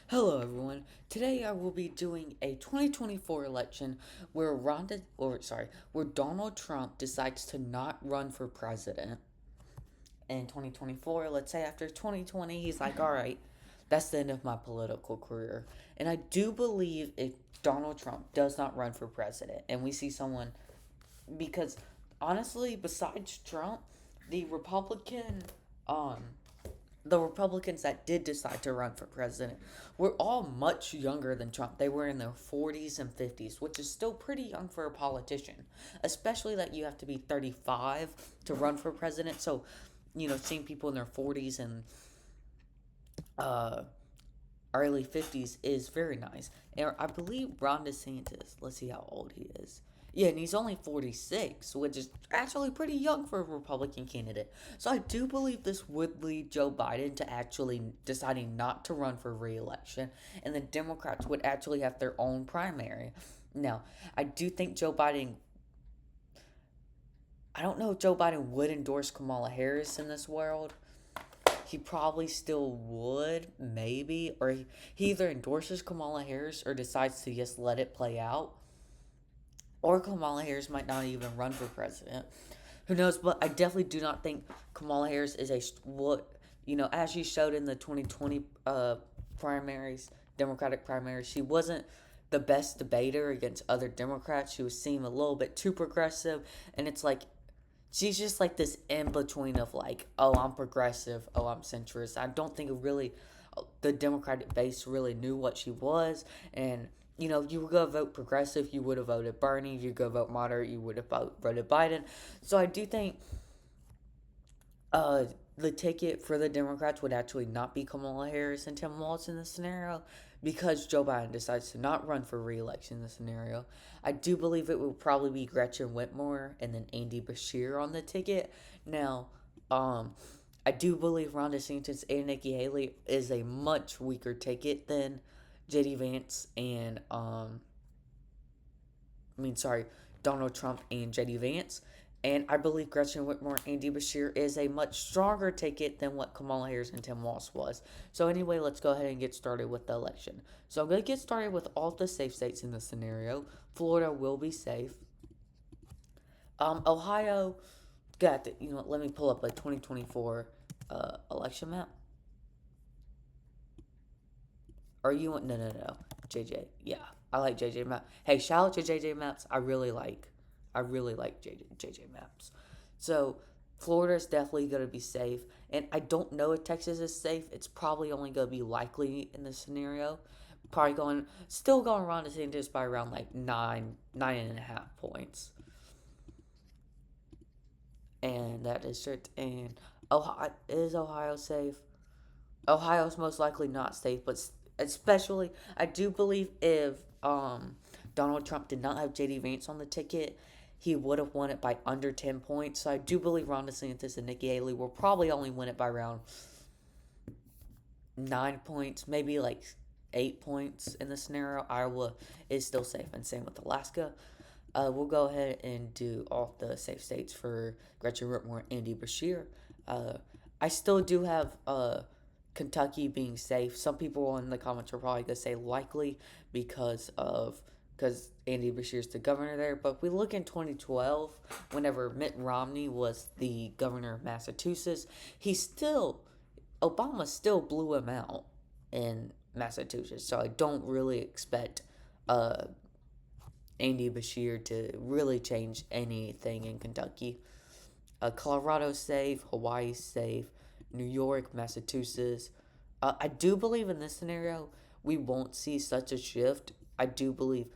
Hello, everyone. Today I will be doing a 2024 election where Donald Trump decides to not run for president in 2024. Let's say after 2020, he's like, all right, that's the end of my political career. And I do believe if Donald Trump does not run for president and we see someone, because honestly, besides Trump, the Republican, um, the Republicans that did decide to run for president were all much younger than Trump. They were in their 40s and 50s, which is still pretty young for a politician, especially that you have to be 35 to run for president. So, seeing people in their 40s and uh, early 50s is very nice. And I believe Ron DeSantis, let's see how old he is. Yeah, and he's only 46, which is actually pretty young for a Republican candidate. So I do believe this would lead Joe Biden to actually deciding not to run for re-election, and the Democrats would actually have their own primary. Now, I do think Joe Biden, I don't know if Joe Biden would endorse Kamala Harris in this world. He probably still would, maybe, or he either endorses Kamala Harris or decides to just let it play out, or Kamala Harris might not even run for president. Who knows? But I definitely do not think Kamala Harris is as she showed in the 2020 primaries, Democratic primaries, she wasn't the best debater against other Democrats. She was seen a little bit too progressive, and it's like she's just like this in between of like, oh, I'm progressive, oh, I'm centrist. I don't think it really the Democratic base really knew what she was, and you would go vote progressive, you would have voted Bernie. If you go vote moderate, you would have voted Biden. So I do think uh, the ticket for the Democrats would actually not be Kamala Harris and Tim Walz in this scenario because Joe Biden decides to not run for re-election in this scenario. I do believe it will probably be Gretchen Whitmer and then Andy Bashir on the ticket. Now, um, I do believe Ron DeSantis and Nikki Haley is a much weaker ticket than JD Vance and Donald Trump and JD Vance. And I believe Gretchen Whitmer and Andy Bashir is a much stronger ticket than what Kamala Harris and Tim Walz was. So anyway, let's go ahead and get started with the election. So I'm going to get started with all the safe states in this scenario. Florida will be safe. Ohio, let me pull up a 2024 election map. Or you want, no. JJ. Yeah, I like JJ Maps. Hey, shout out to JJ Maps. I really like JJ Maps. So Florida is definitely going to be safe, and I don't know if Texas is safe. It's probably only going to be likely in this scenario. Still going around the same DeSantis by around like 9.5 points, and that district. And Ohio safe? Ohio's most likely not safe, but especially I do believe if Donald Trump did not have JD Vance on the ticket, he would have won it by under 10 points. So I do believe Ron DeSantis and Nikki Haley will probably only win it by around 9 points, maybe like 8 points in the scenario. Iowa is still safe, and same with Alaska. We'll go ahead and do all the safe states for Gretchen Whitmer and Andy Bashir. Uh, I still do have Kentucky being safe. Some people in the comments are probably gonna say likely because Andy Bashir's the governor there. But we look in 2012, whenever Mitt Romney was the governor of Massachusetts, Obama still blew him out in Massachusetts. So I don't really expect uh, Andy Bashir to really change anything in Kentucky. Colorado's safe, Hawaii's safe, New York, Massachusetts. I do believe in this scenario we won't see such a shift. I do believe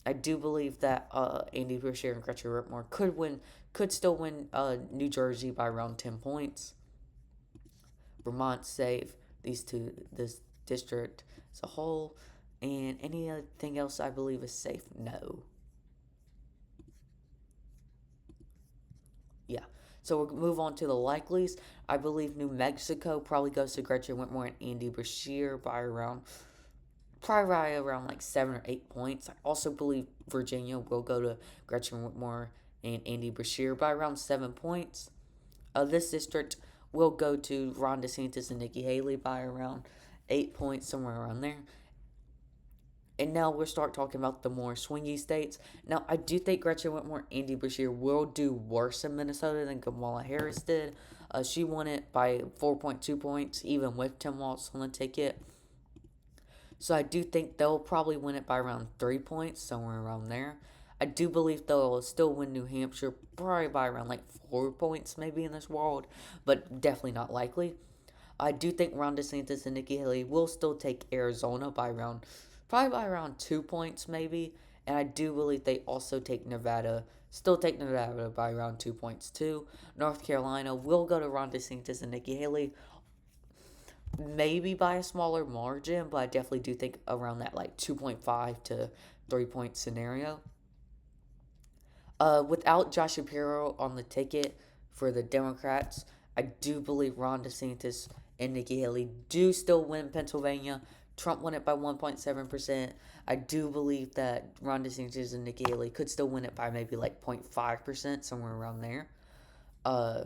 that Andy Bashir and Gretchen Whitmer could still win New Jersey by around 10 points. Vermont's safe. This district as a whole, and anything else I believe is safe. No. Yeah. So we'll move on to the likelies. I believe New Mexico probably goes to Gretchen Whitmer and Andy Bashir by around like 7 or 8 points. I also believe Virginia will go to Gretchen Whitmer and Andy Bashir by around 7 points. This district will go to Ron DeSantis and Nikki Haley by around 8 points, somewhere around there. And now we'll start talking about the more swingy states. Now, I do think Gretchen Whitmer, Andy Beshear will do worse in Minnesota than Kamala Harris did. She won it by 4.2 points, even with Tim Walz on the ticket. So I do think they'll probably win it by around 3 points, somewhere around there. I do believe they'll still win New Hampshire, probably by around like 4 points, maybe in this world, but definitely not likely. I do think Ron DeSantis and Nikki Haley will still take Arizona by around, probably by around 2 points, maybe. And I do believe they also take Nevada, still take Nevada by around 2 points too. North Carolina will go to Ron DeSantis and Nikki Haley, maybe by a smaller margin, but I definitely do think around that like 2.5 to 3 point scenario. Without Josh Shapiro on the ticket for the Democrats, I do believe Ron DeSantis and Nikki Haley do still win Pennsylvania. Trump won it by 1.7%. I do believe that Ron DeSantis and Nikki Haley could still win it by maybe like 0.5%, somewhere around there. Uh,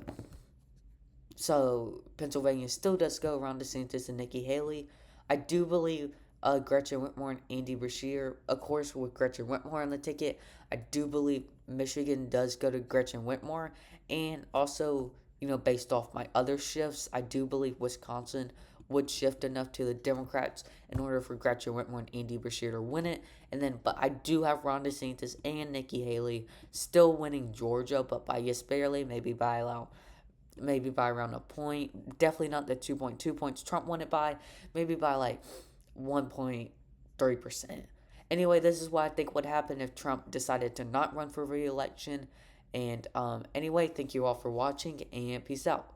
so Pennsylvania still does go Ron DeSantis and Nikki Haley. I do believe Gretchen Whitmer and Andy Beshear, of course, with Gretchen Whitmer on the ticket. I do believe Michigan does go to Gretchen Whitmer, and also, based off my other shifts, I do believe Wisconsin would shift enough to the Democrats in order for Gretchen Whitmer and Andy Beshear to win it. And then, but I do have Ron DeSantis and Nikki Haley still winning Georgia, but by just barely, maybe by around a point. Definitely not the 2.2 points Trump won it by. Maybe by like 1.3%. Anyway, this is what I think would happen if Trump decided to not run for re election. And anyway, thank you all for watching and peace out.